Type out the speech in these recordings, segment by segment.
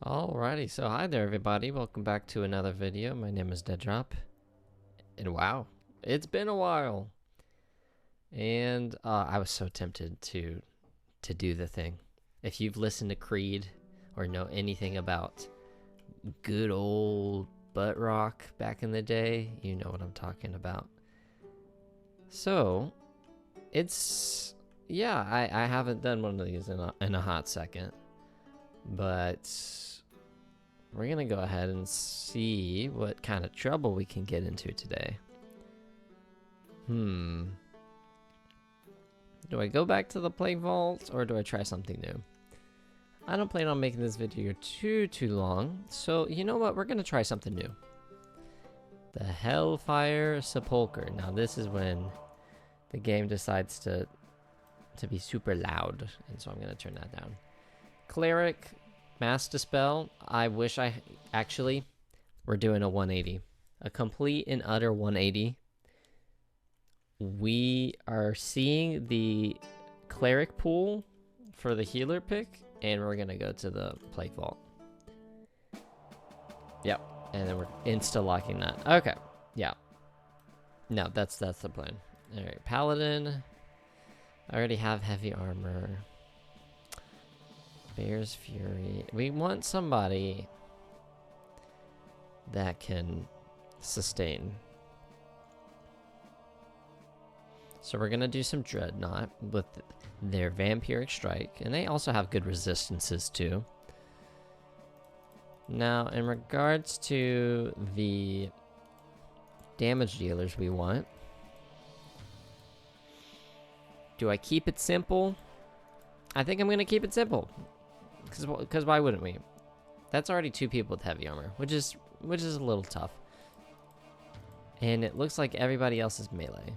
Alrighty, so hi there everybody, welcome back to another video. My name is Deadrop, and wow, it's been a while. And I was so tempted to do the thing. If you've listened to Creed or know anything about good old butt rock back in the day, you know what I'm talking about. So, yeah, I haven't done one of these in a hot second, but we're gonna go ahead and see what kind of trouble we can get into today. Do I go back to the Plague Vault or do I try something new? I don't plan on making this video too long, so you know what? We're gonna try something new. The Hellfire Sepulcher. Now this is when the game decides to be super loud, and so I'm gonna turn that down. Cleric, Mass Dispel. I wish we're doing a 180. A complete and utter 180. We are seeing the Cleric pool for the healer pick, and we're gonna go to the Plague Vault. Yep, and then we're insta-locking that. Okay, yeah. No, that's the plan. Alright, Paladin. I already have heavy armor. Bear's Fury. We want somebody that can sustain. So we're gonna do some Dreadnought with their Vampiric Strike, and they also have good resistances too. Now, in regards to the damage dealers we want, do I keep it simple? I think I'm gonna keep it simple, because why wouldn't we? That's already 2 people with heavy armor, which is a little tough, and it looks like everybody else is melee.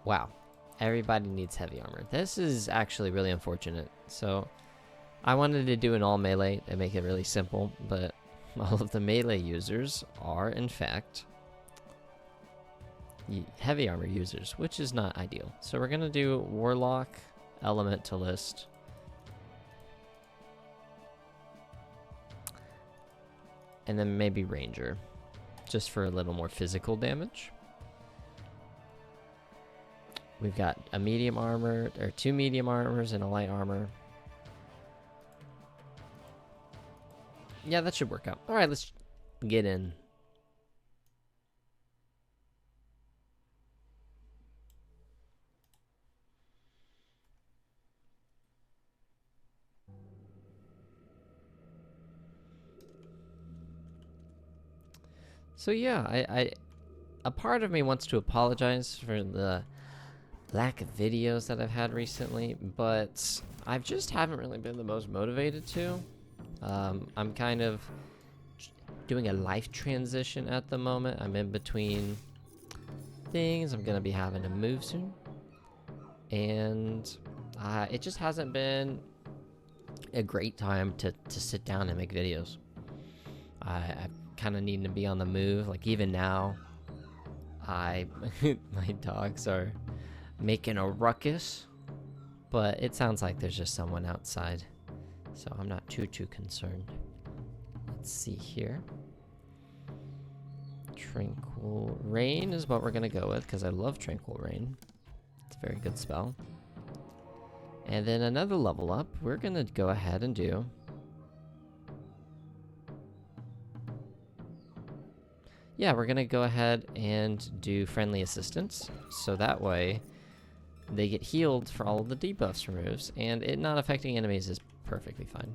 Wow, everybody needs heavy armor. This is actually really unfortunate. So I wanted to do an all melee and make it really simple, but all of the melee users are in fact heavy armor users, which is not ideal. So we're gonna do Warlock, Elementalist, and then maybe Ranger, just for a little more physical damage. We've got a medium armor, or 2 medium armors and a light armor. Yeah, that should work out. All right, let's get in. So yeah, a part of me wants to apologize for the lack of videos that I've had recently, but I just haven't really been the most motivated to. I'm kind of doing a life transition at the moment. I'm in between things. I'm gonna be having to move soon, and it just hasn't been a great time to sit down and make videos. I kind of need to be on the move. Like even now, my dogs are making a ruckus, but it sounds like there's just someone outside, so I'm not too concerned. Let's see here. Tranquil Rain is what we're gonna go with, because I love Tranquil Rain. It's a very good spell. And then another level up, we're gonna go ahead and do we're gonna go ahead and do Friendly Assistance, so that way they get healed for all of the debuffs removes, and it not affecting enemies is perfectly fine.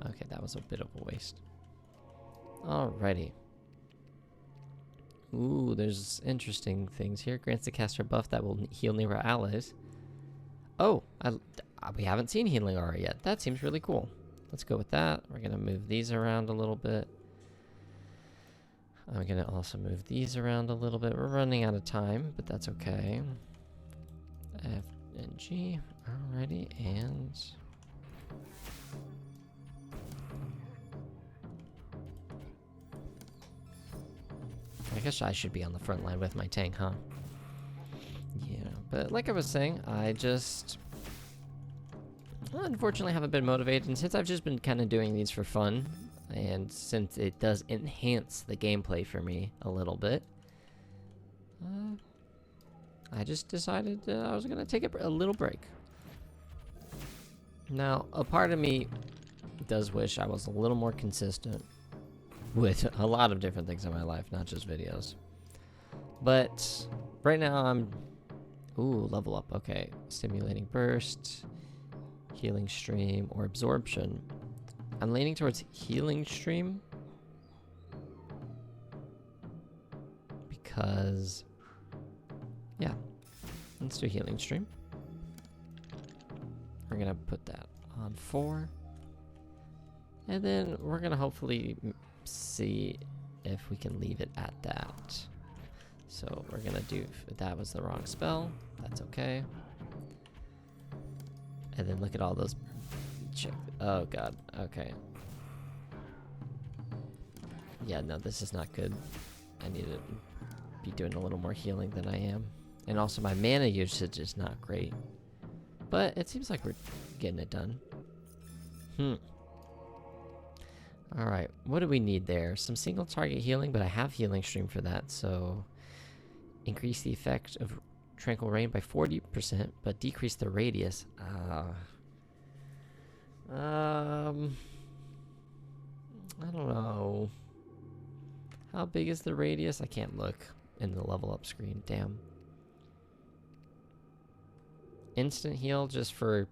Okay, that was a bit of a waste. Alrighty. Ooh, there's interesting things here. Grants the caster a buff that will heal nearby allies. Oh, we haven't seen Healing Aura yet. That seems really cool. Let's go with that. We're gonna move these around a little bit. I'm gonna also move these around a little bit. We're running out of time, but that's okay. F and G. Alrighty, and I guess I should be on the front line with my tank, huh? Yeah, but like I was saying, unfortunately haven't been motivated, and since I've just been kind of doing these for fun, and since it does enhance the gameplay for me a little bit, I just decided I was gonna take a little break. Now, a part of me does wish I was a little more consistent with a lot of different things in my life, not just videos. But right now I'm... Ooh, level up. Okay. Stimulating burst, healing stream, or absorption. I'm leaning towards healing stream because... Yeah. Let's do healing stream. We're gonna put that on 4. And then we're gonna hopefully see if we can leave it at that. So we're gonna do, if that was the wrong spell, that's okay. And then look at all those, check, oh god, okay. Yeah, no, this is not good. I need to be doing a little more healing than I am. And also my mana usage is not great. But it seems like we're getting it done. Alright, what do we need there? Some single target healing, but I have healing stream for that, so... Increase the effect of Tranquil Rain by 40%, but decrease the radius. I don't know. How big is the radius? I can't look in the level up screen, damn. Instant heal just for...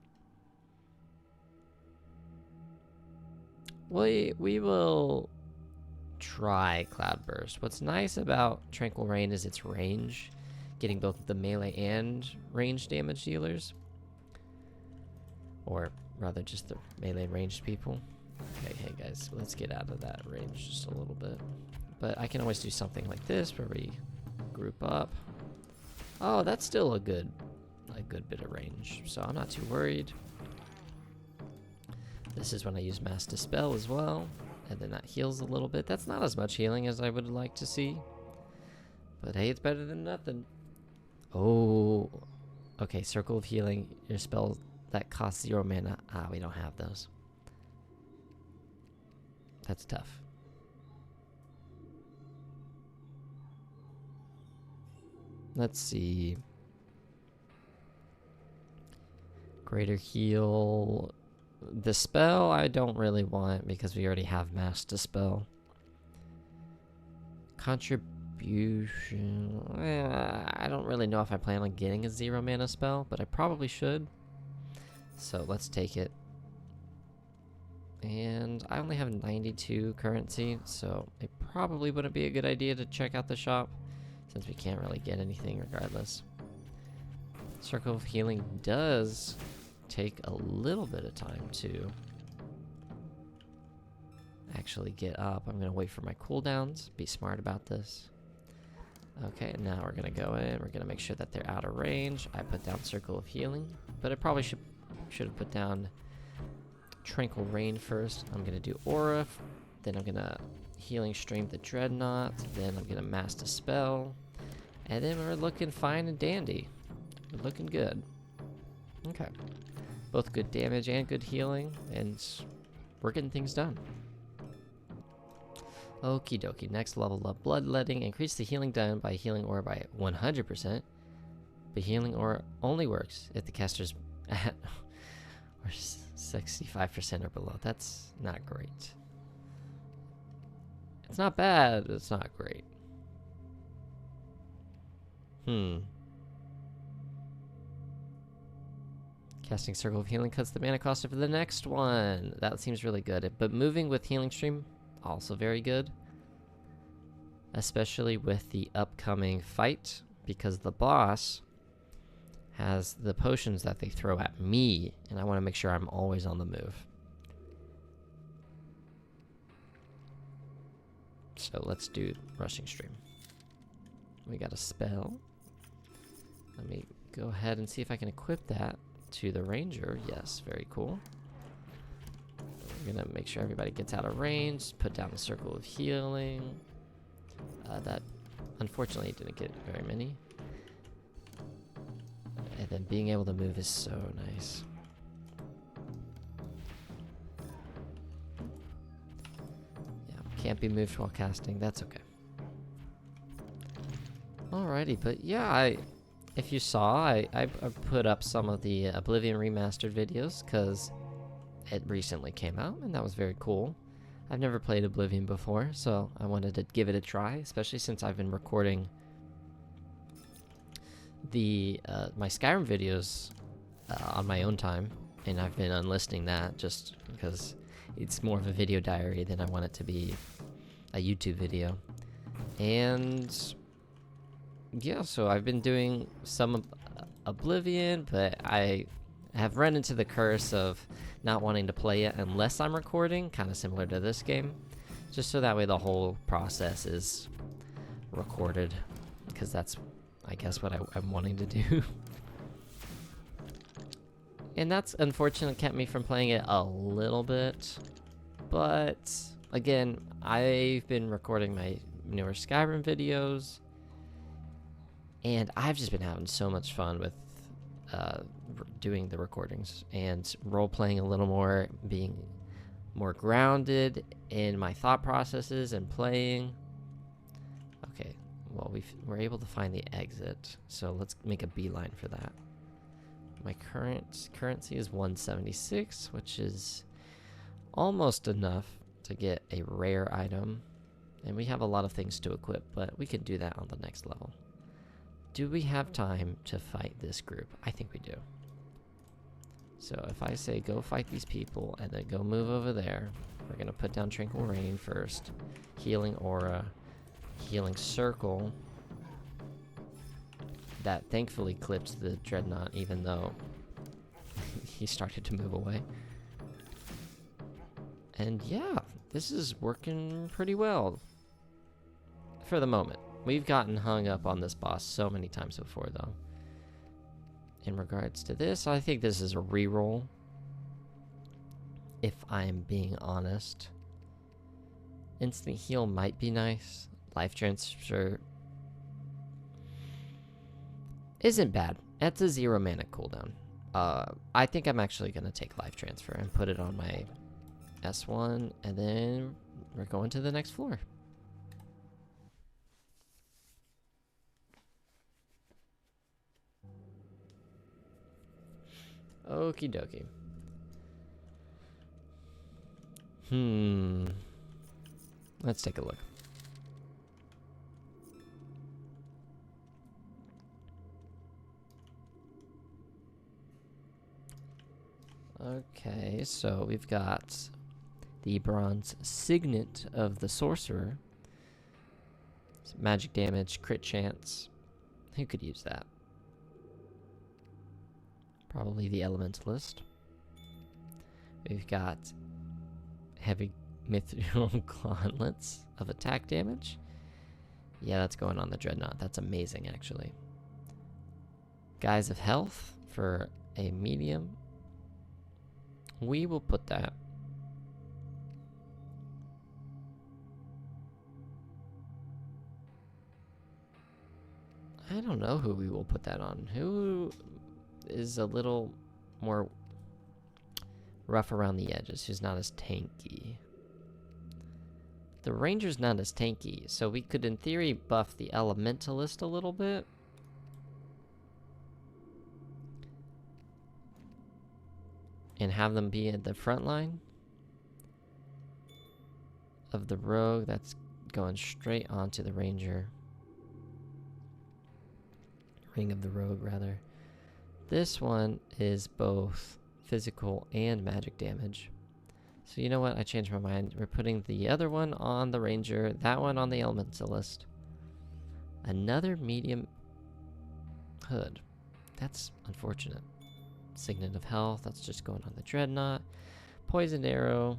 We will try Cloudburst. What's nice about Tranquil Rain is its range, getting both the melee and range damage dealers. Or rather just the melee ranged people. Okay, hey guys, let's get out of that range just a little bit. But I can always do something like this where we group up. Oh, that's still a good bit of range, so I'm not too worried. This is when I use Mass Dispel as well, and then that heals a little bit. That's not as much healing as I would like to see, but hey, it's better than nothing. Oh, okay, Circle of Healing, your spell that costs 0 mana. Ah, we don't have those. That's tough. Let's see. Greater heal. The spell I don't really want because we already have Mass Dispel. Contribution. I don't really know if I plan on getting a 0 mana spell, but I probably should. So let's take it. And I only have 92 currency, so it probably wouldn't be a good idea to check out the shop since we can't really get anything regardless. Circle of Healing does take a little bit of time to actually get up. I'm gonna wait for my cooldowns, be smart about this. Okay, now we're gonna go in, we're gonna make sure that they're out of range. I put down Circle of Healing, but I probably should have put down Tranquil Rain first. I'm gonna do Aura, then I'm gonna Healing Stream the Dreadnought, then I'm gonna Mass Dispel, and then we're looking fine and dandy. We're looking good. Okay. Both good damage and good healing, and we're getting things done. Okie dokie, next level up. Bloodletting. Increase the healing done by healing aura by 100%. But healing aura only works if the caster's at or 65% or below. That's not great. It's not bad, it's not great. Casting Circle of Healing cuts the mana cost for the next one. That seems really good. But moving with Healing Stream, also very good. Especially with the upcoming fight, because the boss has the potions that they throw at me, and I want to make sure I'm always on the move. So let's do Rushing Stream. We got a spell. Let me go ahead and see if I can equip that to the ranger. Yes, very cool. We're gonna make sure everybody gets out of range, put down the Circle of Healing. That unfortunately didn't get very many. And then being able to move is so nice. Can't be moved while casting. That's okay. Alrighty, but yeah, if you saw, I put up some of the Oblivion Remastered videos because it recently came out, and that was very cool. I've never played Oblivion before, so I wanted to give it a try, especially since I've been recording the my Skyrim videos on my own time, and I've been unlisting that just because it's more of a video diary than I want it to be a YouTube video. And yeah, so I've been doing some Oblivion, but I have run into the curse of not wanting to play it unless I'm recording, kind of similar to this game, just so that way the whole process is recorded, because that's, I guess, what I'm wanting to do. And that's unfortunately kept me from playing it a little bit, but again, I've been recording my newer Skyrim videos, and I've just been having so much fun with doing the recordings and role-playing a little more, being more grounded in my thought processes and playing. Okay, well, we're able to find the exit, so let's make a beeline for that. My current currency is 176, which is almost enough to get a rare item. And we have a lot of things to equip, but we can do that on the next level. Do we have time to fight this group? I think we do. So if I say go fight these people and then go move over there, we're going to put down Tranquil Rain first. Healing Aura. Healing Circle. That thankfully clipped the Dreadnought, even though he started to move away. And yeah, this is working pretty well. For the moment. We've gotten hung up on this boss so many times before, though. In regards to this, I think this is a reroll. If I'm being honest. Instant heal might be nice. Life transfer isn't bad. That's a 0 mana cooldown. I think I'm actually going to take life transfer and put it on my S1, and then we're going to the next floor. Okie dokie. Let's take a look. Okay, so we've got the bronze signet of the sorcerer. Magic damage, crit chance. Who could use that? Probably the elementalist. We've got heavy mithril gauntlets of attack damage. Yeah, that's going on the Dreadnought. That's amazing, actually. Guise of health for a medium. We will put that. I don't know who we will put that on. Who is a little more rough around the edges, who's not as tanky? The ranger's not as tanky, so we could in theory buff the elementalist a little bit. And have them be at the front line of the rogue. That's going straight onto the ranger. Ring of the rogue, rather. This one is both physical and magic damage. So you know what? I changed my mind. We're putting the other one on the ranger, that one on the elementalist. Another medium hood. That's unfortunate. Signet of health, that's just going on the Dreadnought. Poisoned arrow.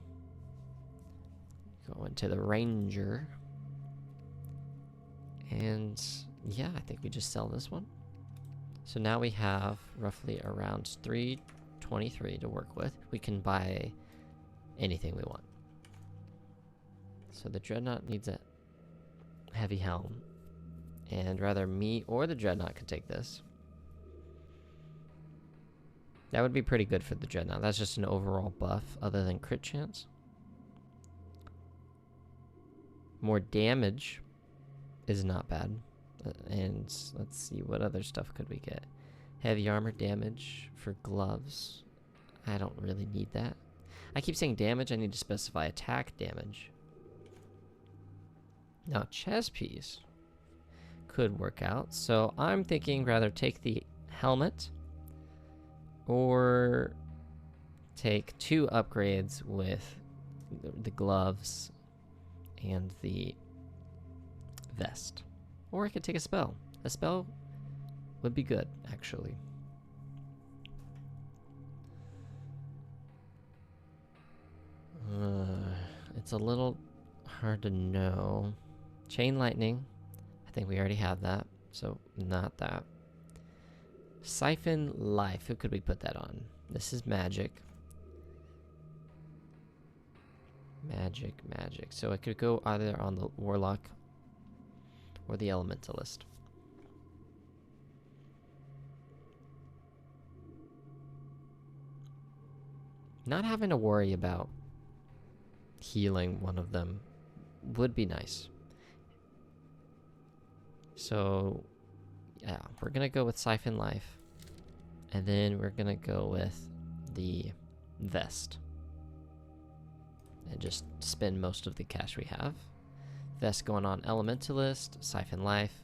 Going to the ranger. And yeah, I think we just sell this one. So now we have roughly around 323 to work with. We can buy anything we want. So the Dreadnought needs a heavy helm. And rather me or the Dreadnought could take this. That would be pretty good for the Dreadnought. That's just an overall buff other than crit chance. More damage is not bad. And let's see, what other stuff could we get? Heavy armor damage for gloves. I don't really need that. I keep saying damage, I need to specify attack damage. Now, chest piece could work out. So I'm thinking rather take the helmet or take 2 upgrades with the gloves and the vest. Or I could take a spell. A spell would be good, actually. It's a little hard to know. Chain lightning. I think we already have that, so not that. Siphon life. Who could we put that on? This is magic. Magic. So I could go either on the warlock or the elementalist. Not having to worry about healing one of them would be nice. So, yeah, we're gonna go with Siphon Life. And then we're gonna go with the Vest. And just spend most of the cash we have. Vest going on Elementalist, Siphon Life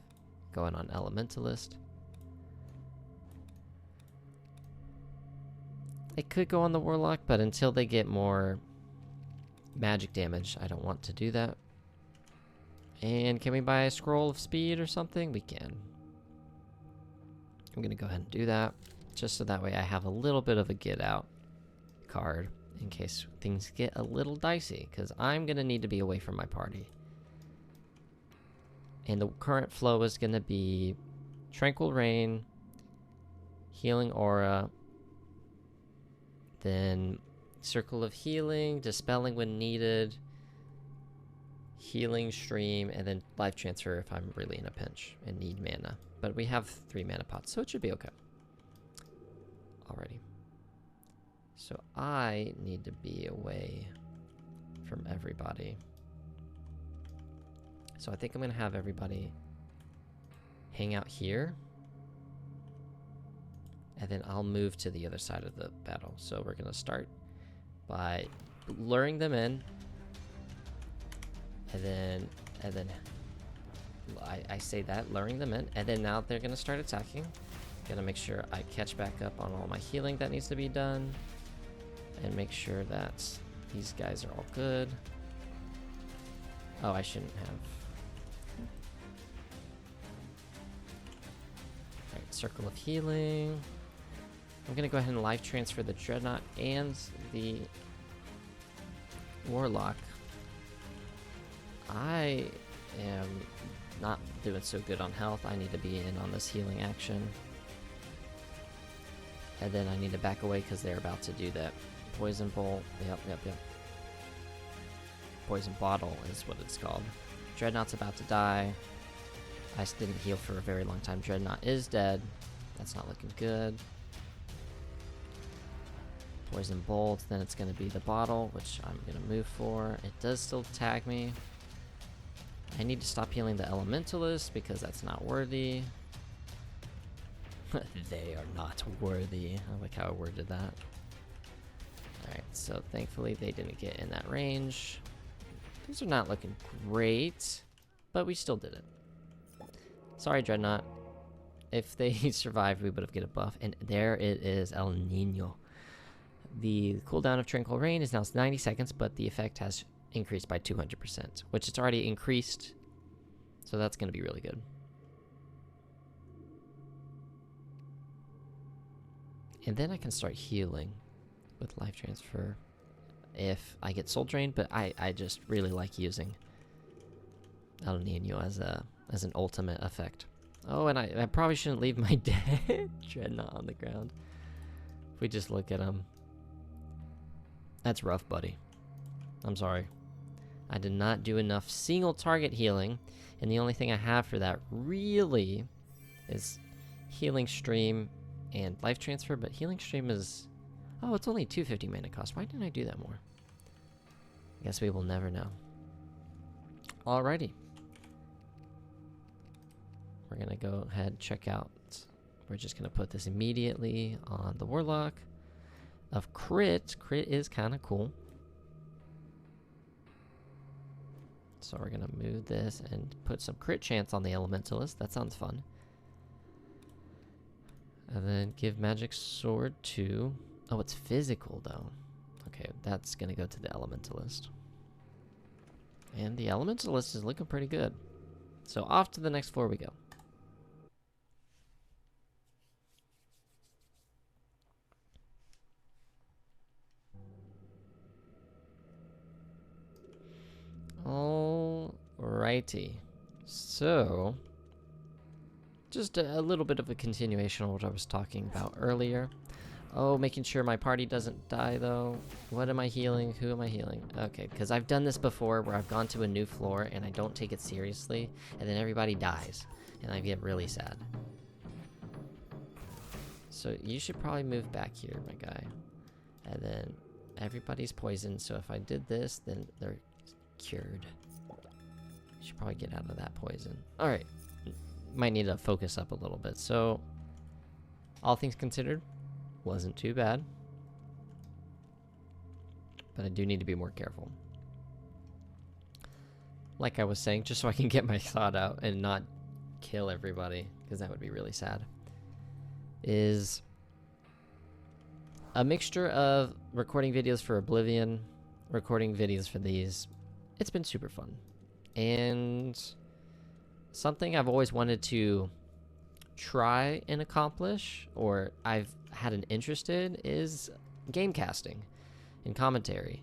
going on Elementalist. It could go on the Warlock, but until they get more magic damage, I don't want to do that. And can we buy a Scroll of Speed or something? We can. I'm gonna go ahead and do that, just so that way I have a little bit of a get out card in case things get a little dicey, because I'm gonna need to be away from my party. And the current flow is gonna be Tranquil Rain, Healing Aura, then Circle of Healing, Dispelling when needed, Healing Stream, and then Life Transfer if I'm really in a pinch and need mana. But we have 3 mana pots, so it should be okay. Alrighty. So I need to be away from everybody. So I think I'm gonna have everybody hang out here. And then I'll move to the other side of the battle. So we're gonna start by luring them in. And then I say that, luring them in, and then now they're gonna start attacking. Gonna make sure I catch back up on all my healing that needs to be done, and make sure that these guys are all good. Oh, I shouldn't have. Alright, Circle of Healing. I'm gonna go ahead and life transfer the Dreadnought and the Warlock. I am not doing so good on health. I need to be in on this healing action. And then I need to back away because they're about to do that Poison Bolt. Yep. Poison Bottle is what it's called. Dreadnought's about to die. I didn't heal for a very long time. Dreadnought is dead. That's not looking good. Poison Bolt, then it's going to be the bottle, which I'm going to move for. It does still tag me. I need to stop healing the Elementalist because that's not worthy. They are not worthy. I like how I worded that. Alright, so thankfully they didn't get in that range. Things are not looking great, but we still did it. Sorry, Dreadnought. If they survived, we would have get a buff. And there it is, El Nino. The cooldown of Tranquil Rain is now 90 seconds, but the effect has increased by 200%, which it's already increased, so that's going to be really good. And then I can start healing with Life Transfer if I get Soul Drain, but I just really like using El Nino as an ultimate effect. Oh, and I probably shouldn't leave my dead Dreadnought on the ground. If we just look at him. That's rough, buddy. I'm sorry. I did not do enough single target healing, and the only thing I have for that really is Healing Stream and Life Transfer, but Healing Stream is... Oh, it's only 250 mana cost. Why didn't I do that more? I guess we will never know. Alrighty. We're gonna go ahead and check out. We're just gonna put this immediately on the Warlock of Crit. Crit is kind of cool. So we're gonna move this and put some crit chance on the Elementalist. That sounds fun. And then give Magic Sword to... Oh, it's physical though. Okay, that's gonna go to the Elementalist. And the Elementalist is looking pretty good. So off to the next floor we go. Alrighty. So, just a little bit of a continuation of what I was talking about earlier. Oh, making sure my party doesn't die though. What am I healing? Who am I healing? Okay, because I've done this before where I've gone to a new floor and I don't take it seriously, and then everybody dies, and I get really sad. So you should probably move back here, my guy. And then everybody's poisoned, so if I did this, then they're cured. You should probably get out of that poison. Alright. Might need to focus up a little bit. So, all things considered, wasn't too bad. But I do need to be more careful. Like I was saying, just so I can get my thought out and not kill everybody, because that would be really sad, is a mixture of recording videos for Oblivion, recording videos for these. It's been super fun. And something I've always wanted to try and accomplish, or I've had an interest in, is game casting and commentary.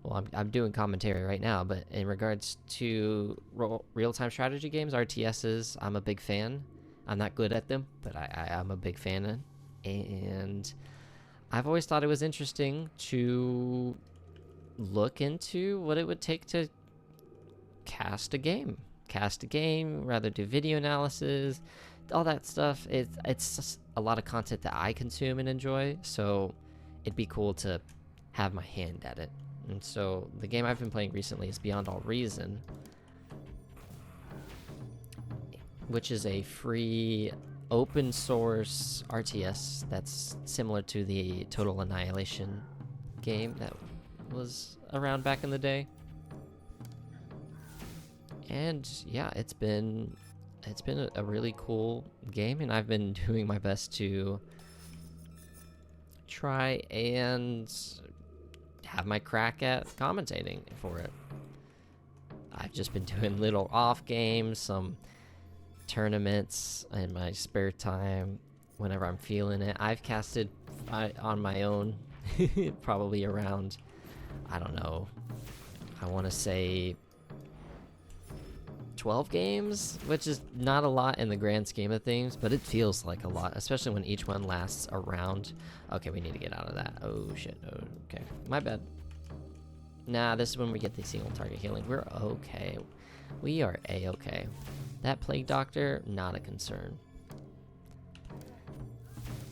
Well, I'm doing commentary right now, but in regards to real-time strategy games, RTSs, I'm a big fan. I'm not good at them, but I'm a big fan. And I've always thought it was interesting to look into what it would take to cast a game, rather do video analysis, all that stuff. It's just a lot of content that I consume and enjoy, so it'd be cool to have my hand at it. And so the game I've been playing recently is Beyond All Reason, which is a free open source RTS that's similar to the Total Annihilation game that was around back in the day. And yeah, it's been a really cool game, and I've been doing my best to try and have my crack at commentating for it. I've just been doing little off games, some tournaments in my spare time whenever I'm feeling it. I've casted on my own probably around, I don't know, I want to say 12 games, which is not a lot in the grand scheme of things, but it feels like a lot, especially when each one lasts around. Okay, we need to get out of that. Oh shit. Oh, okay, my bad. Nah, this is when we get the single target healing. We're okay. We are a-okay. That Plague Doctor, not a concern.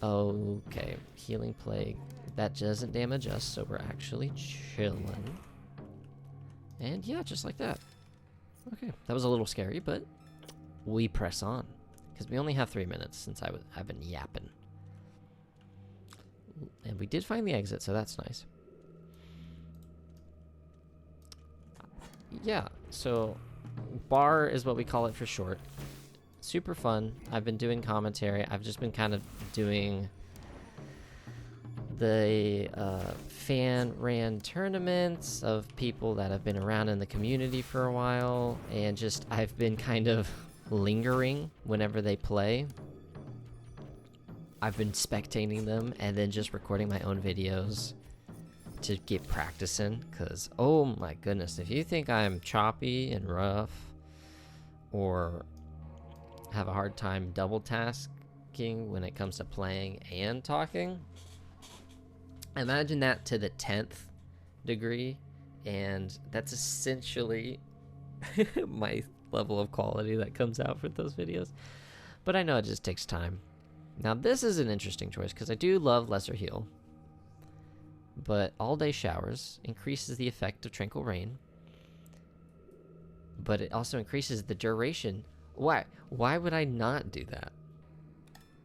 Okay, healing Plague. That doesn't damage us, so we're actually chilling. And yeah, just like that. Okay, that was a little scary, but we press on, because we only have 3 minutes since I've been yapping. And we did find the exit, so that's nice. Yeah, so bar is what we call it for short. Super fun. I've been doing commentary. I've just been kind of doing the fan-ran tournaments of people that have been around in the community for a while, and just I've been kind of lingering whenever they play. I've been spectating them and then just recording my own videos to get practicing, because oh my goodness, if you think I'm choppy and rough or have a hard time double tasking when it comes to playing and talking, imagine that to the 10th degree, and that's essentially my level of quality that comes out for those videos. But I know it just takes time. Now this is an interesting choice, because I do love Lesser Heal, but All Day Showers increases the effect of Tranquil Rain, but it also increases the duration. Why would I not do that?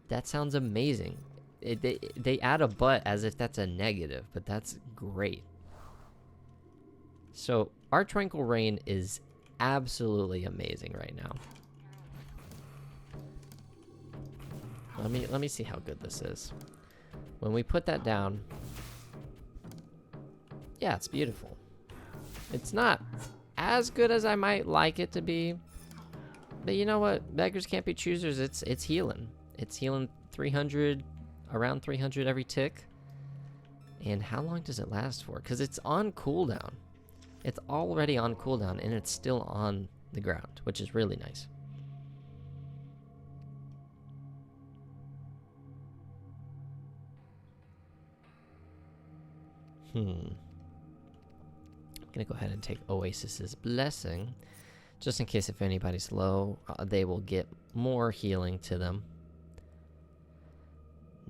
That sounds amazing. They add a but as if that's a negative, but that's great. So our Tranquil Rain is absolutely amazing right now. Let me see how good this is. When we put that down, yeah, it's beautiful. It's not as good as I might like it to be, but you know what? Beggars can't be choosers. It's healing. It's healing 300, around 300 every tick. And how long does it last for? Because it's on cooldown. It's already on cooldown, and it's still on the ground, which is really nice. I'm gonna go ahead and take Oasis's Blessing, just in case if anybody's low, they will get more healing to them.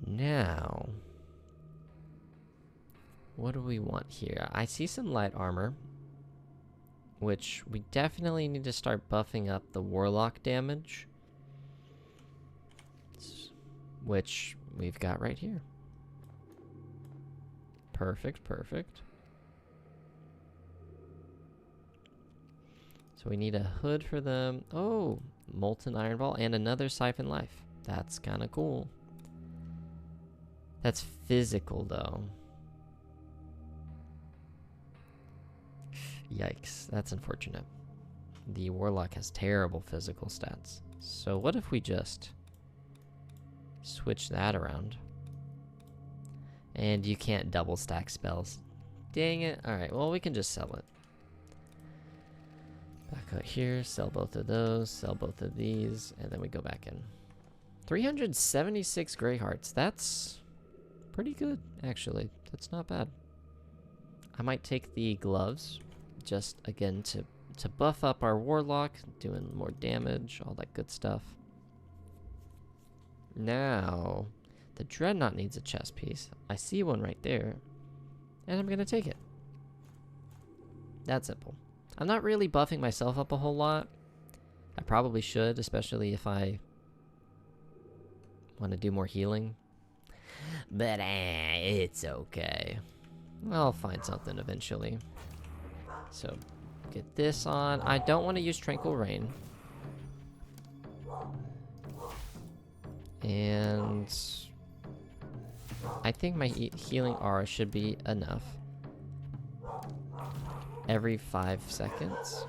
Now, what do we want here? I see some light armor, which we definitely need to start buffing up the Warlock damage, which we've got right here. Perfect, perfect. So we need a hood for them. Oh, Molten Iron Ball and another Siphon Life. That's kind of cool. That's physical, though. Yikes, that's unfortunate. The Warlock has terrible physical stats. So what if we just switch that around? And you can't double stack spells. Dang it. Alright, well, we can just sell it. Back out here, sell both of those, sell both of these, and then we go back in. 376 Grey Hearts. That's pretty good, actually. That's not bad. I might take the gloves, just again to buff up our Warlock, doing more damage, all that good stuff. Now, the Dreadnought needs a chest piece. I see one right there, and I'm gonna take it. That's simple. I'm not really buffing myself up a whole lot. I probably should, especially if I want to do more healing. But it's okay. I'll find something eventually. So, get this on. I don't want to use Tranquil Rain. And I think my healing aura should be enough. Every 5 seconds.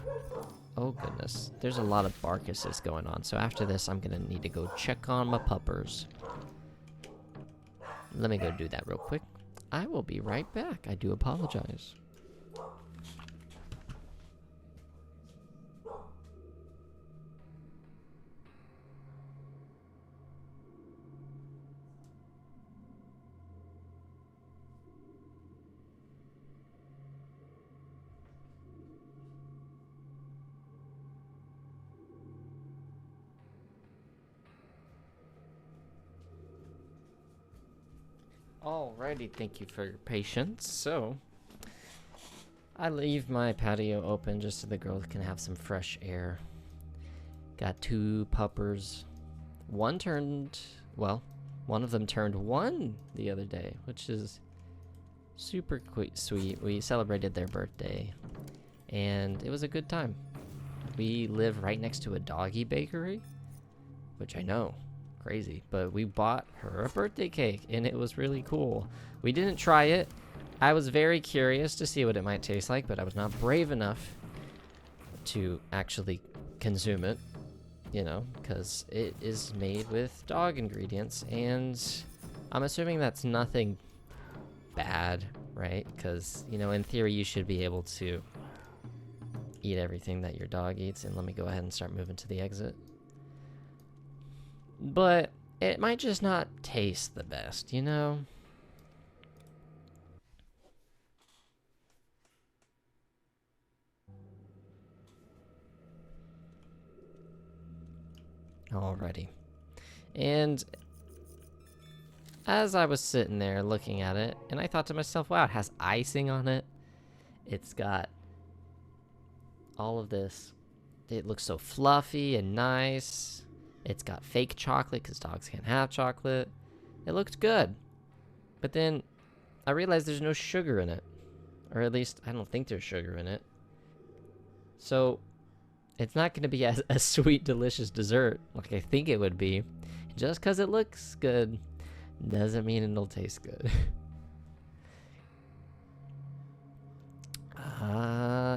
Oh goodness, there's a lot of Barkuses going on. So after this, I'm gonna need to go check on my puppers. Let me go do that real quick. I will be right back. I do apologize. Alrighty, thank you for your patience. So, I leave my patio open just so the girls can have some fresh air. Got 2 puppers. One of them turned 1 the other day, which is super sweet. We celebrated their birthday, and it was a good time. We live right next to a doggy bakery, which I know. Crazy, but we bought her a birthday cake and it was really cool. We didn't try it. I was very curious to see what it might taste like, but I was not brave enough to actually consume it, you know, because it is made with dog ingredients, and I'm assuming that's nothing bad, right? Because, you know, in theory you should be able to eat everything that your dog eats. And let me go ahead and start moving to the exit. But it might just not taste the best, you know? Alrighty. And as I was sitting there looking at it, and I thought to myself, wow, it has icing on it. It's got all of this it looks so fluffy and nice. It's got fake chocolate because dogs can't have chocolate. It looked good. But then I realized there's no sugar in it. Or at least I don't think there's sugar in it. So it's not going to be a sweet, delicious dessert like I think it would be. Just because it looks good doesn't mean it'll taste good.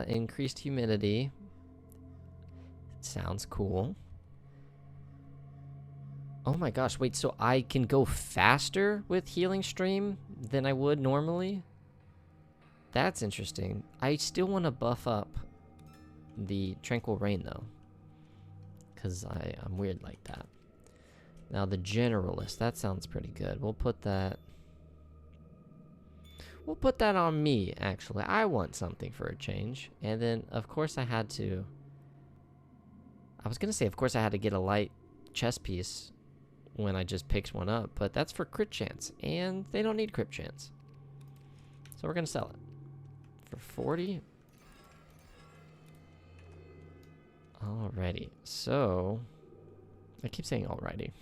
Increased humidity. Sounds cool. Oh my gosh, wait, so I can go faster with Healing Stream than I would normally? That's interesting. I still want to buff up the Tranquil Rain, though. Because I'm weird like that. Now, the Generalist, that sounds pretty good. We'll put that on me, actually. I want something for a change. And then, of course, I was going to say, of course, I had to get a light chest piece when I just picked one up, but that's for crit chance, and they don't need crit chance. So we're gonna sell it for 40. Alrighty, so I keep saying alrighty.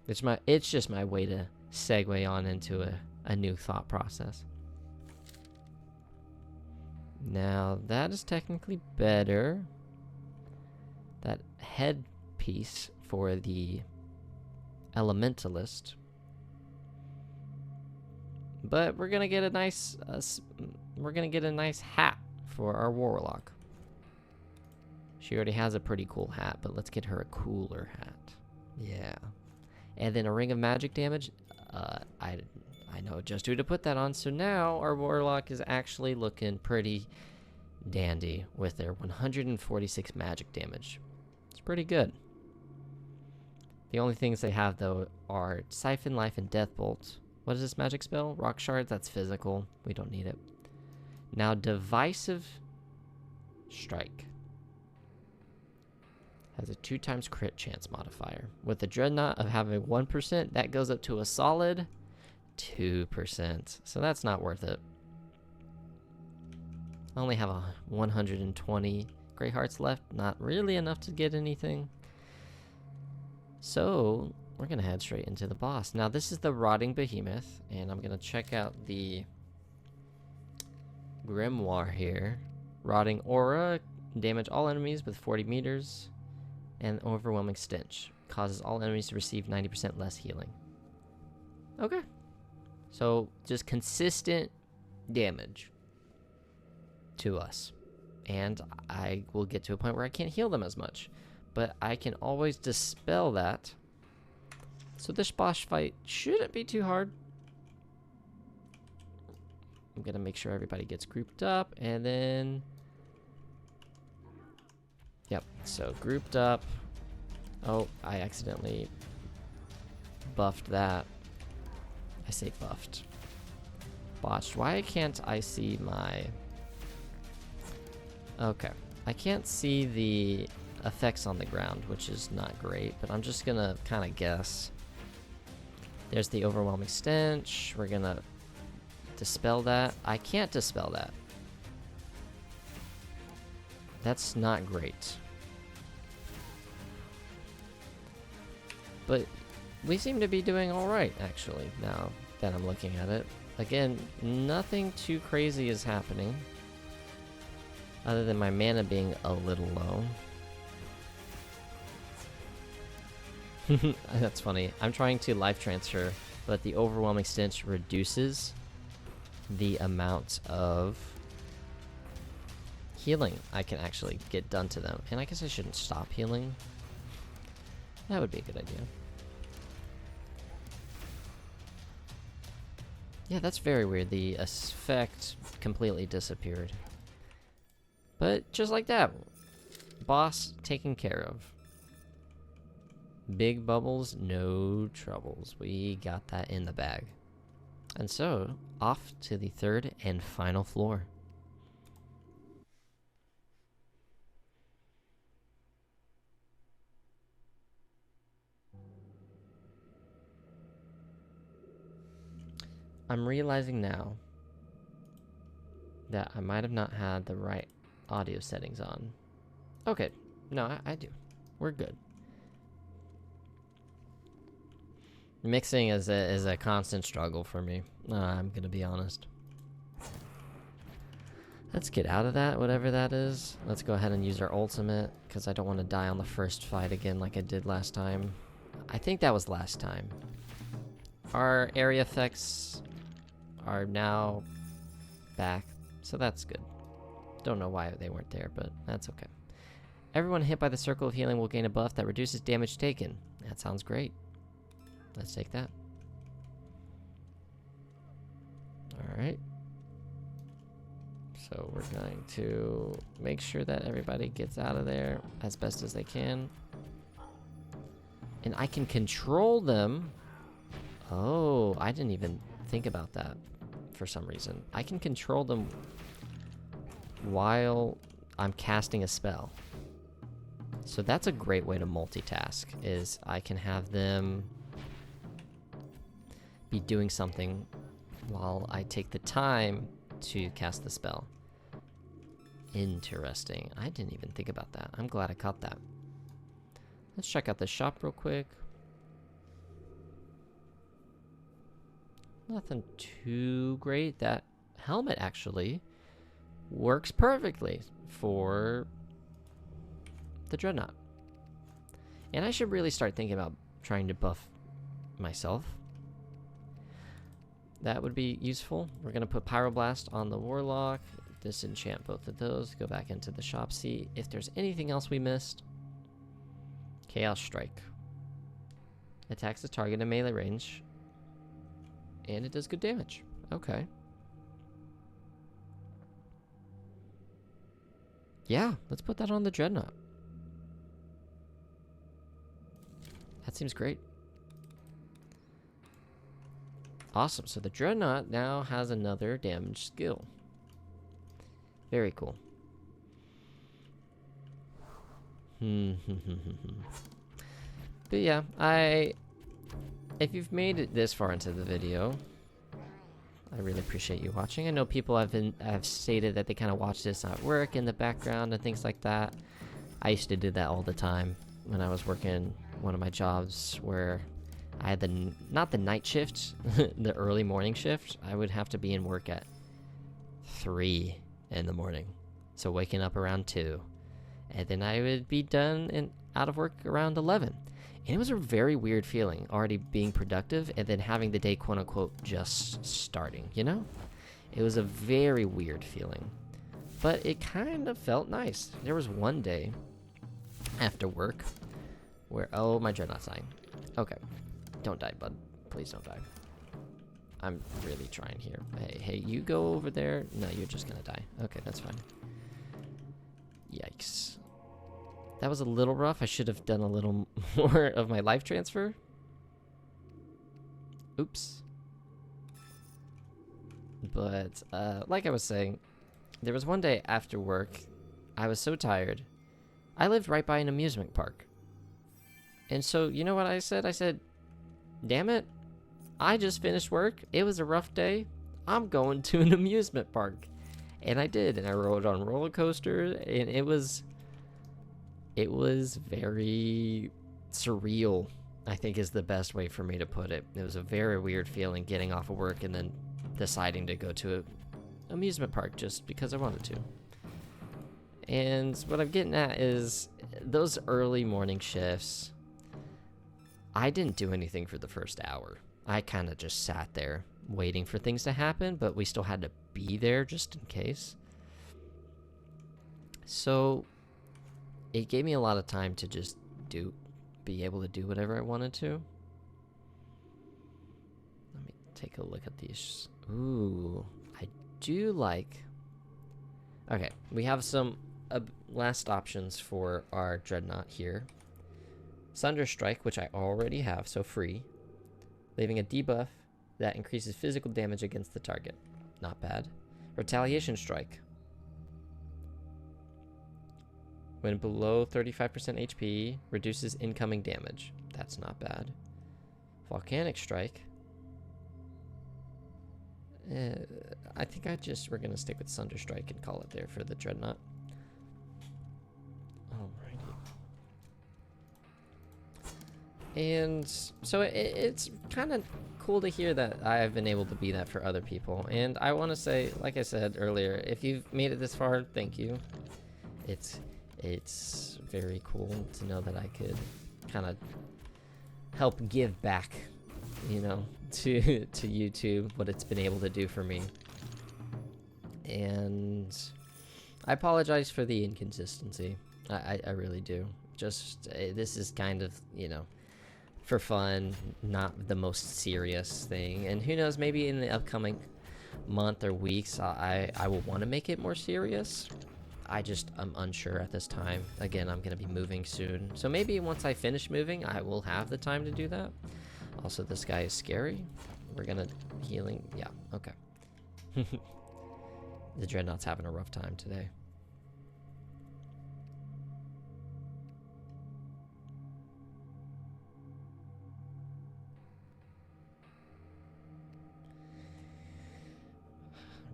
It's just my way to segue on into a new thought process. Now that is technically better. That headpiece for the Elementalist, but we're gonna get a nice hat for our Warlock. She already has a pretty cool hat, but let's get her a cooler hat. Yeah, and then a ring of magic damage. I know just who to put that on. So now our Warlock is actually looking pretty dandy with their 146 magic damage. It's pretty good. The only things they have, though, are Siphon, Life, and Death Bolt. What is this magic spell? Rock Shards, that's physical. We don't need it. Now, Divisive Strike has a 2x crit chance modifier. With the Dreadnought of having 1%, that goes up to a solid 2%. So that's not worth it. I only have 120 Grey Hearts left. Not really enough to get anything. So, we're going to head straight into the boss. Now, this is the Rotting Behemoth, and I'm going to check out the Grimoire here. Rotting Aura, damage all enemies with 40 meters, and Overwhelming Stench. Causes all enemies to receive 90% less healing. Okay. So, just consistent damage to us. And I will get to a point where I can't heal them as much. But I can always dispel that. So this boss fight shouldn't be too hard. I'm gonna make sure everybody gets grouped up, and then... Yep, so grouped up. Oh, I accidentally buffed that. I say buffed. Botched. Why can't I see my... Okay. I can't see the effects on the ground, which is not great, but I'm just gonna kind of guess. There's the Overwhelming Stench. We're gonna dispel that. I can't dispel that. That's not great. But we seem to be doing alright, actually, now that I'm looking at it. Again, nothing too crazy is happening, other than my mana being a little low. That's funny. I'm trying to life transfer, but the Overwhelming Stench reduces the amount of healing I can actually get done to them. And I guess I shouldn't stop healing. That would be a good idea. Yeah, that's very weird. The effect completely disappeared. But just like that, boss taken care of. Big bubbles, no troubles. We got that in the bag. And so, off to the third and final floor. I'm realizing now that I might have not had the right audio settings on. Okay. No, I do. We're good. Mixing is a constant struggle for me. I'm gonna be honest. Let's get out of that, whatever that is. Let's go ahead and use our ultimate, because I don't want to die on the first fight again like I did last time. I think that was last time. Our area effects are now back, so that's good. Don't know why they weren't there, but that's okay. Everyone hit by the circle of healing will gain a buff that reduces damage taken. That sounds great. Let's take that. Alright. So we're going to make sure that everybody gets out of there as best as they can. And I can control them. Oh, I didn't even think about that for some reason. I can control them while I'm casting a spell. So that's a great way to multitask, is I can have them be doing something while I take the time to cast the spell. Interesting. I didn't even think about that. I'm glad I caught that. Let's check out the shop real quick. Nothing too great. That helmet actually works perfectly for the Dreadnought. And I should really start thinking about trying to buff myself. That would be useful. We're going to put Pyroblast on the Warlock. Disenchant both of those. Go back into the shop. See if there's anything else we missed. Chaos Strike. Attacks the target in melee range. And it does good damage. Okay. Yeah, let's put that on the Dreadnought. That seems great. Awesome. So the Dreadnought now has another damage skill. Very cool. But yeah, if you've made it this far into the video, I really appreciate you watching. I know people have stated that they kind of watch this at work in the background and things like that. I used to do that all the time when I was working one of my jobs where I had not the night shift, the early morning shift. I would have to be in work at 3 in the morning. So waking up around 2. And then I would be done and out of work around 11. And it was a very weird feeling, already being productive and then having the day quote unquote just starting, you know? It was a very weird feeling. But it kind of felt nice. There was one day after work where, oh, my Dreadnought's dying. Okay. Don't die, bud. Please don't die. I'm really trying here. Hey, you go over there. No, you're just gonna die. Okay, that's fine. Yikes. That was a little rough. I should have done a little more of my life transfer. Oops. But, like I was saying, there was one day after work, I was so tired. I lived right by an amusement park. And so, you know what I said? I said, damn it, I just finished work. It was a rough day. I'm going to an amusement park. And I did, and I rode on roller coasters, and it was very surreal, I think is the best way for me to put it. It was a very weird feeling getting off of work and then deciding to go to an amusement park just because I wanted to. And what I'm getting at is those early morning shifts, I didn't do anything for the first hour. I kind of just sat there waiting for things to happen, but we still had to be there just in case. So it gave me a lot of time to just be able to do whatever I wanted to. Let me take a look at these. Ooh, I do like... Okay, we have some last options for our Dreadnought here. Sunderstrike, which I already have, so free. Leaving a debuff that increases physical damage against the target. Not bad. Retaliation Strike. When below 35% HP, reduces incoming damage. That's not bad. Volcanic Strike. I think we're going to stick with Sunderstrike and call it there for the Dreadnought. And so it's kind of cool to hear that I've been able to be that for other people. And I want to say, like I said earlier, if you've made it this far, thank you. It's very cool to know that I could kind of help give back, you know, to YouTube what it's been able to do for me. And I apologize for the inconsistency. I really do. Just this is kind of, you know, for fun, not the most serious thing. And who knows, maybe in the upcoming month or weeks I will want to make it more serious. I'm unsure at this time. Again, I'm gonna be moving soon, so maybe once I finish moving I will have the time to do that. Also, this guy is scary. We're gonna healing. Yeah, okay. The Dreadnought's having a rough time today.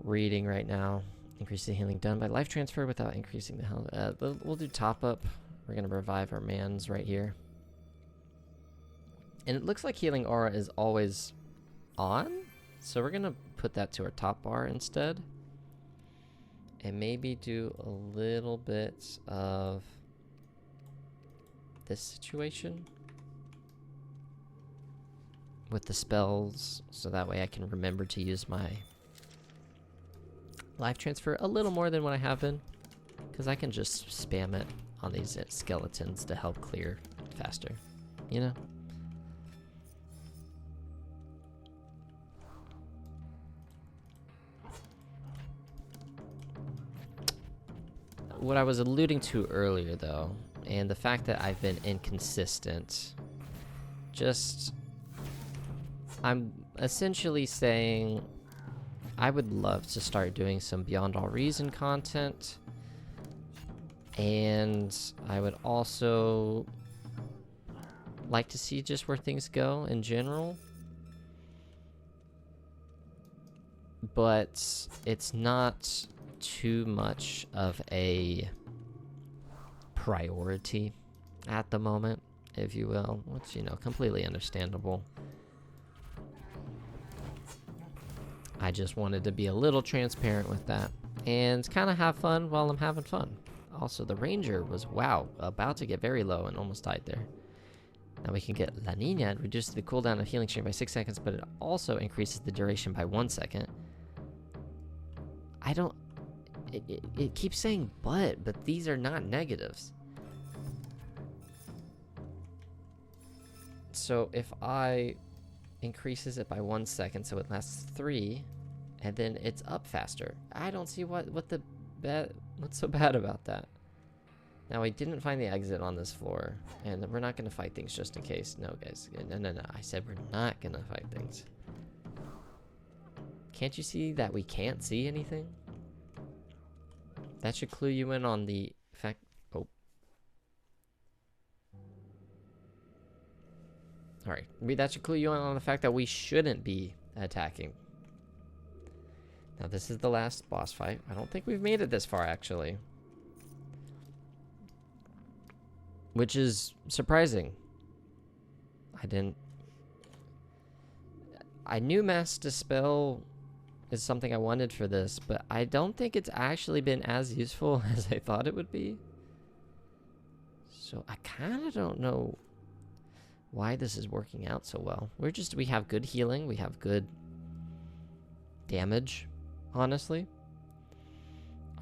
Reading right now. Increase the healing done by life transfer without increasing the health. We'll do top up. We're gonna revive our mans right here. And it looks like healing aura is always on, so we're gonna put that to our top bar instead. And maybe do a little bit of this situation with the spells, so that way I can remember to use my life transfer a little more than what I have been, because I can just spam it on these skeletons to help clear faster, you know? What I was alluding to earlier, though, and the fact that I've been inconsistent, I'm essentially saying I would love to start doing some Beyond All Reason content, and I would also like to see just where things go in general, but it's not too much of a priority at the moment, if you will, which, you know, completely understandable. I just wanted to be a little transparent with that and kind of have fun while I'm having fun. Also, the ranger was, wow, about to get very low and almost died there. Now we can get La Nina. It reduces the cooldown of healing stream by 6 seconds, but it also increases the duration by 1 second. It keeps saying but these are not negatives. So if I increases it by 1 second, so it lasts 3, and then it's up faster. I don't see what's so bad about that. Now, I didn't find the exit on this floor, and we're not gonna fight things just in case. No, guys, no. I said we're not gonna fight things. Can't you see that we can't see anything? That should clue you in on the fact. Oh. Alright, that should clue you in on the fact that we shouldn't be attacking. Now, this is the last boss fight. I don't think we've made it this far, actually. Which is surprising. I knew Mass Dispel is something I wanted for this, but I don't think it's actually been as useful as I thought it would be. So I kind of don't know why this is working out so well. We have good healing, we have good damage, honestly.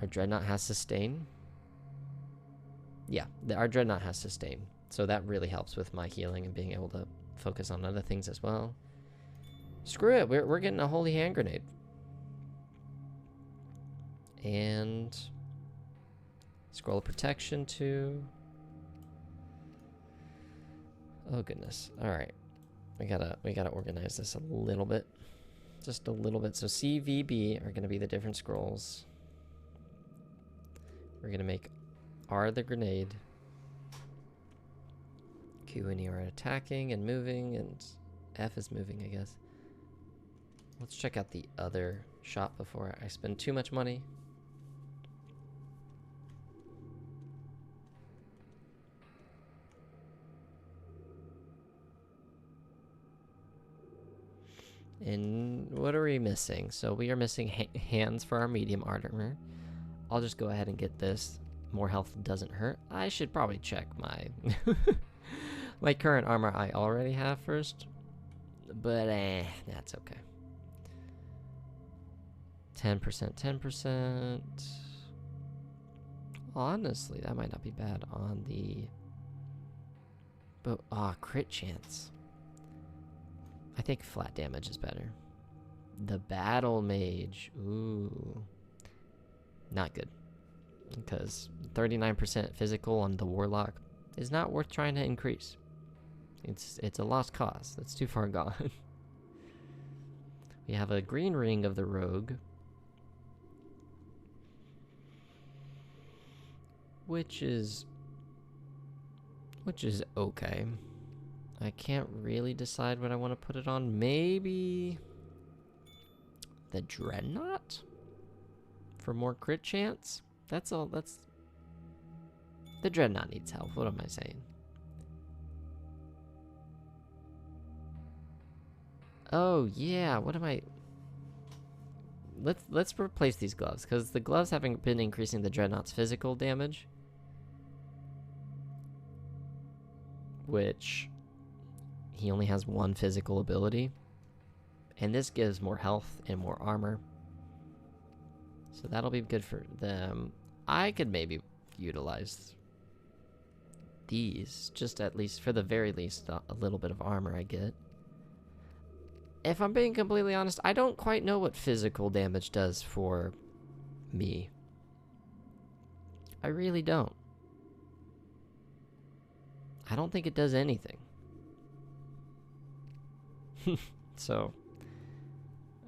Our Dreadnought has sustain. Yeah, our Dreadnought has sustain. So that really helps with my healing and being able to focus on other things as well. Screw it, we're getting a Holy Hand Grenade. And Scroll of Protection too. Oh goodness. Alright. We gotta organize this a little bit. Just a little bit. So C, V, B are gonna be the different scrolls. We're gonna make R the grenade. Q and E are attacking and moving, and F is moving, I guess. Let's check out the other shop before I spend too much money. And what are we missing? So we are missing hands for our medium armor. I'll just go ahead and get this. More health doesn't hurt. I should probably check my my current armor I already have first. But that's okay. 10%, 10%. Honestly, that might not be bad on the... But, crit chance. I think flat damage is better. The Battle Mage. Ooh. Not good. Because 39% physical on the Warlock is not worth trying to increase. It's a lost cause. That's too far gone. We have a green ring of the Rogue. Which is okay. I can't really decide what I want to put it on. Maybe the Dreadnought for more crit chance. That's all. The Dreadnought needs help. What am I saying? Oh yeah. What am I? Let's replace these gloves because the gloves haven't been increasing the Dreadnought's physical damage, which he only has one physical ability, and this gives more health and more armor, so that'll be good for them. I could maybe utilize these, just at least for the very least a little bit of armor I get. If I'm being completely honest, I don't quite know what physical damage does for me. I really don't. I don't think it does anything. So,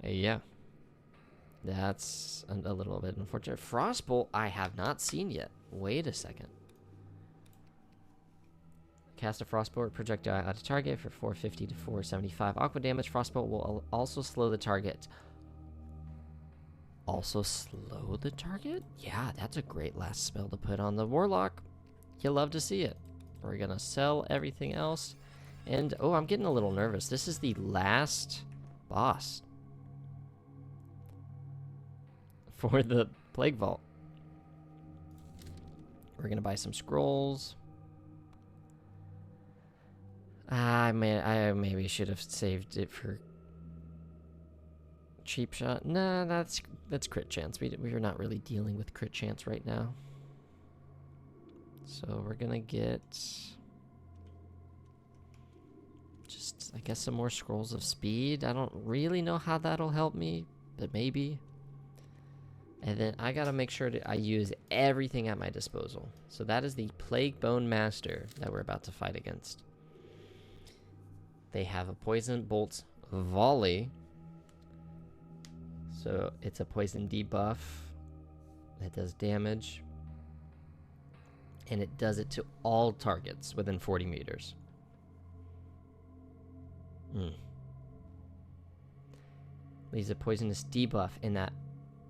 yeah. That's a little bit unfortunate. Frostbolt I have not seen yet. Wait a second. Cast a Frostbolt projectile at a target for 450 to 475 aqua damage. Frostbolt will also slow the target. Also slow the target? Yeah, that's a great last spell to put on the Warlock. You'll love to see it. We're gonna sell everything else. And, oh, I'm getting a little nervous. This is the last boss for the Plague Vault. We're gonna buy some scrolls. I maybe should have saved it for cheap shot. Nah, that's crit chance. We're not really dealing with crit chance right now. So we're gonna get just, I guess, some more scrolls of speed. I don't really know how that'll help me, but maybe. And then I gotta make sure that I use everything at my disposal. So that is the Plaguebone Master that we're about to fight against. They have a Poison Bolt Volley. So it's a poison debuff that does damage. And it does it to all targets within 40 meters. Leaves a poisonous debuff in that.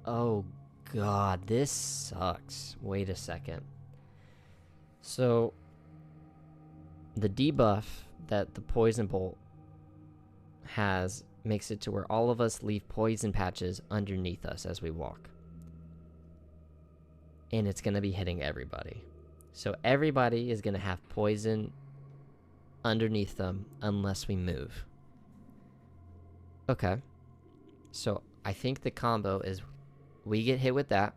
Oh god, this sucks. Wait a second. So the debuff that the Poison Bolt has makes it to where all of us leave poison patches underneath us as we walk. And it's going to be hitting everybody. So everybody is going to have poison underneath them unless we move. Okay. So I think the combo is we get hit with that,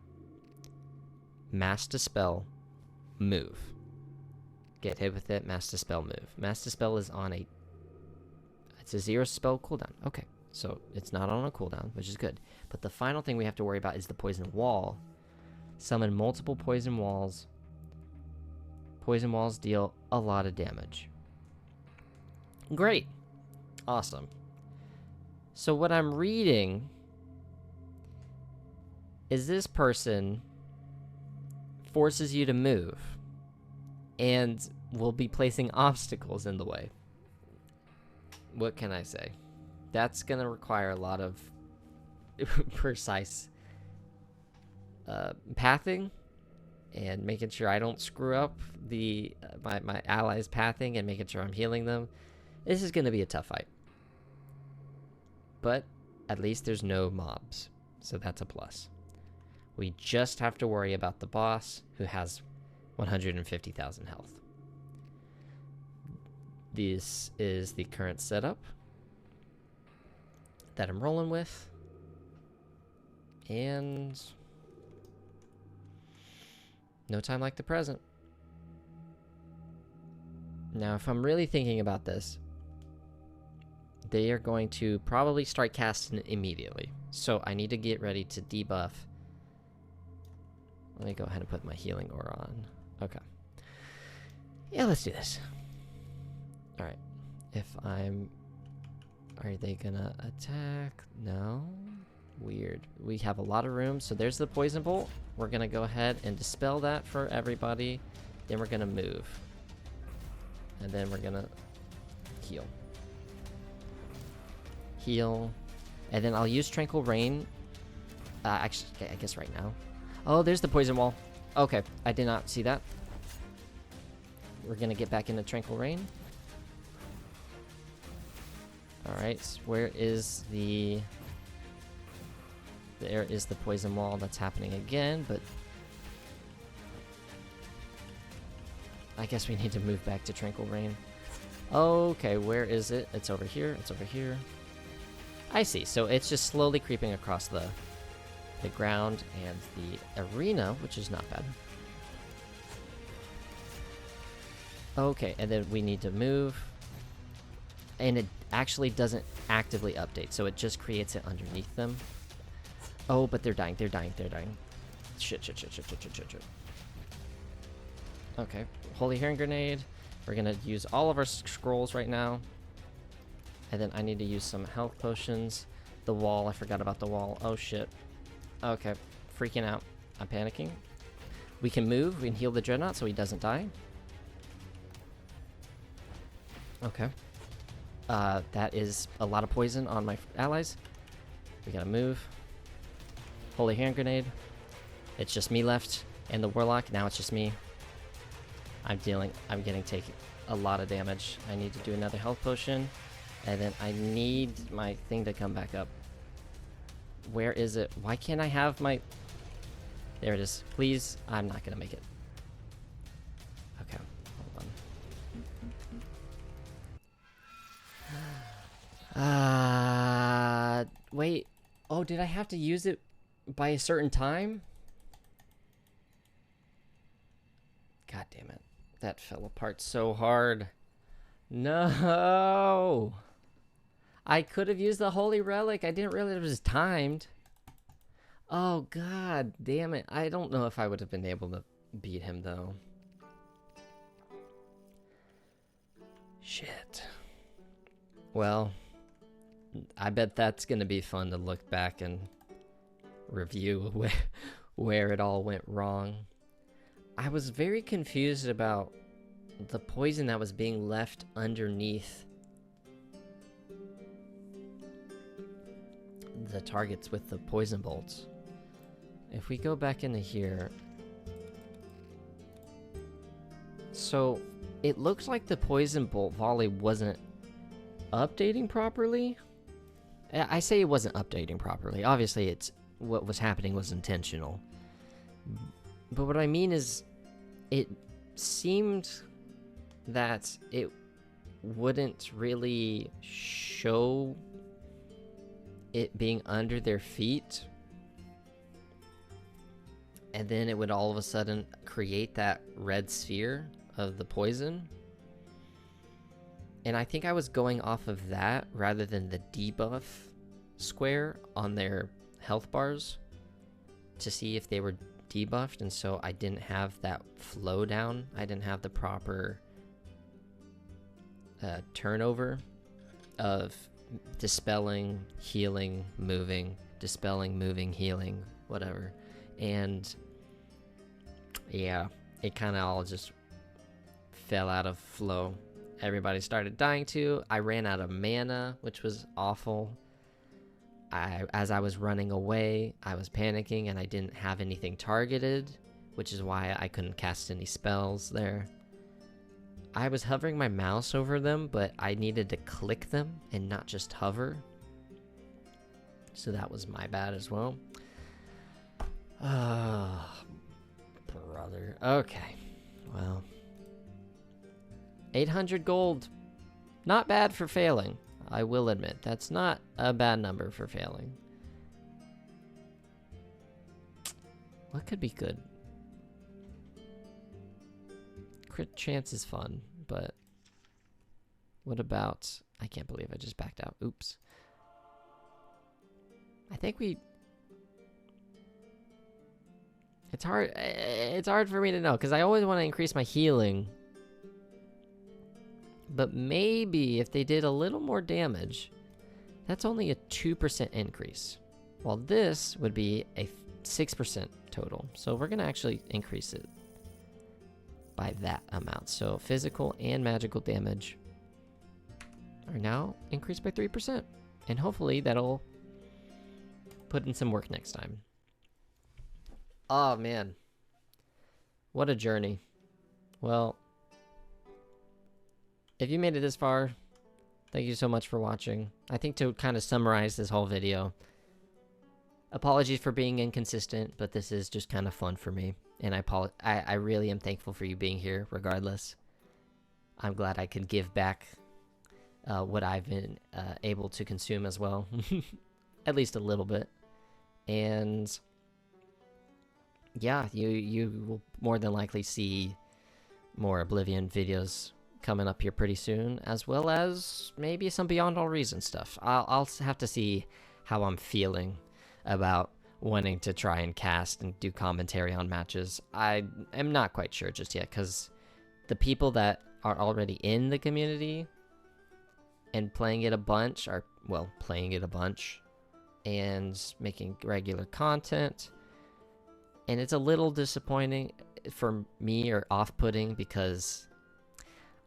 Mass Dispel, move. Get hit with it, Mass Dispel, move. Mass Dispel is on it's a 0 spell cooldown. Okay, so it's not on a cooldown, which is good. But the final thing we have to worry about is the Poison Wall. Summon multiple Poison Walls. Poison Walls deal a lot of damage. Great. Awesome. So what I'm reading is this person forces you to move and will be placing obstacles in the way. What can I say? That's going to require a lot of precise pathing and making sure I don't screw up my allies' pathing and making sure I'm healing them. This is going to be a tough fight. but at least there's no mobs, so that's a plus. We just have to worry about the boss, who has 150,000 health. This is the current setup that I'm rolling with. And no time like the present. Now, if I'm really thinking about this, they are going to probably start casting immediately. So I need to get ready to debuff. Let me go ahead and put my healing aura on. Okay. Yeah, let's do this. Alright. Are they gonna attack? No. Weird. We have a lot of room. So there's the poison bolt. We're gonna go ahead and dispel that for everybody. Then we're gonna move. And then we're gonna heal. Heal. And then I'll use Tranquil Rain. Actually, I guess right now. Oh, there's the poison wall. Okay, I did not see that. We're gonna get back into Tranquil Rain. Alright, so where is the... There is the poison wall that's happening again, but... I guess we need to move back to Tranquil Rain. Okay, where is it? It's over here, it's over here. I see, so it's just slowly creeping across the ground and the arena, which is not bad. Okay, and then we need to move. And it actually doesn't actively update, so it just creates it underneath them. Oh, but they're dying, they're dying, they're dying. Shit. Okay, Holy Hearing Grenade. We're gonna use all of our scrolls right now. And then I need to use some health potions. The wall, I forgot about the wall. Oh shit. Okay, freaking out. I'm panicking. We can move, we can heal the Dreadnought so he doesn't die. Okay. That is a lot of poison on my allies. We gotta move. Holy Hand Grenade. It's just me left. And the Warlock, now it's just me. I'm getting taken a lot of damage. I need to do another health potion. And then I need my thing to come back up. Where is it? Why can't I have my... There it is. Please, I'm not gonna make it. Okay, hold on. Wait. Oh, did I have to use it by a certain time? God damn it. That fell apart so hard. No! I could have used the Holy Relic. I didn't realize it was timed. Oh, god damn it. I don't know if I would have been able to beat him, though. Shit. Well, I bet that's going to be fun to look back and review where it all went wrong. I was very confused about the poison that was being left underneath the targets with the poison bolts. If we go back into here, so it looks like the poison bolt volley wasn't updating properly. I say it wasn't updating properly. Obviously, it's what was happening was intentional. But what I mean is, it seemed that it wouldn't really show it being under their feet, and then it would all of a sudden create that red sphere of the poison. And I think I was going off of that rather than the debuff square on their health bars to see if they were debuffed, and so I didn't have that flow down. I didn't have the proper turnover of dispelling, healing, moving, dispelling, moving, healing, whatever. And yeah, it kind of all just fell out of flow. Everybody started dying too. I ran out of mana, which was awful. As I was running away, I was panicking and I didn't have anything targeted, which is why I couldn't cast any spells there. I was hovering my mouse over them, but I needed to click them and not just hover. So that was my bad as well. Ah, brother. Okay. Well. 800 gold. Not bad for failing. I will admit. That's not a bad number for failing. What could be good? Crit chance is fun, but what about... I can't believe I just backed out. Oops. I think we... It's hard for me to know, because I always want to increase my healing. But maybe if they did a little more damage, that's only a 2% increase. While this would be a 6% total. So we're going to actually increase it by that amount. So physical and magical damage are now increased by 3%. And hopefully that'll put in some work next time. Oh, man. What a journey. Well, if you made it this far, thank you so much for watching. I think to kind of summarize this whole video, apologies for being inconsistent, but this is just kind of fun for me. And I really am thankful for you being here, regardless. I'm glad I could give back what I've been able to consume as well. At least a little bit. And yeah, you will more than likely see more Oblivion videos coming up here pretty soon, as well as maybe some Beyond All Reason stuff. I'll have to see how I'm feeling about wanting to try and cast and do commentary on matches. I am not quite sure just yet, because the people that are already in the community and playing it a bunch are, well, playing it a bunch and making regular content. And it's a little disappointing for me, or off-putting, because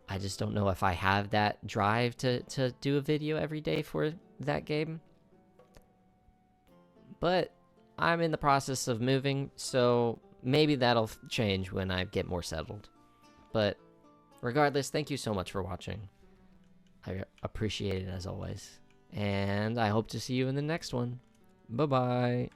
I just don't know if I have that drive to do a video every day for that game. But I'm in the process of moving, so maybe that'll change when I get more settled. But regardless, thank you so much for watching. I appreciate it as always. And I hope to see you in the next one. Bye-bye.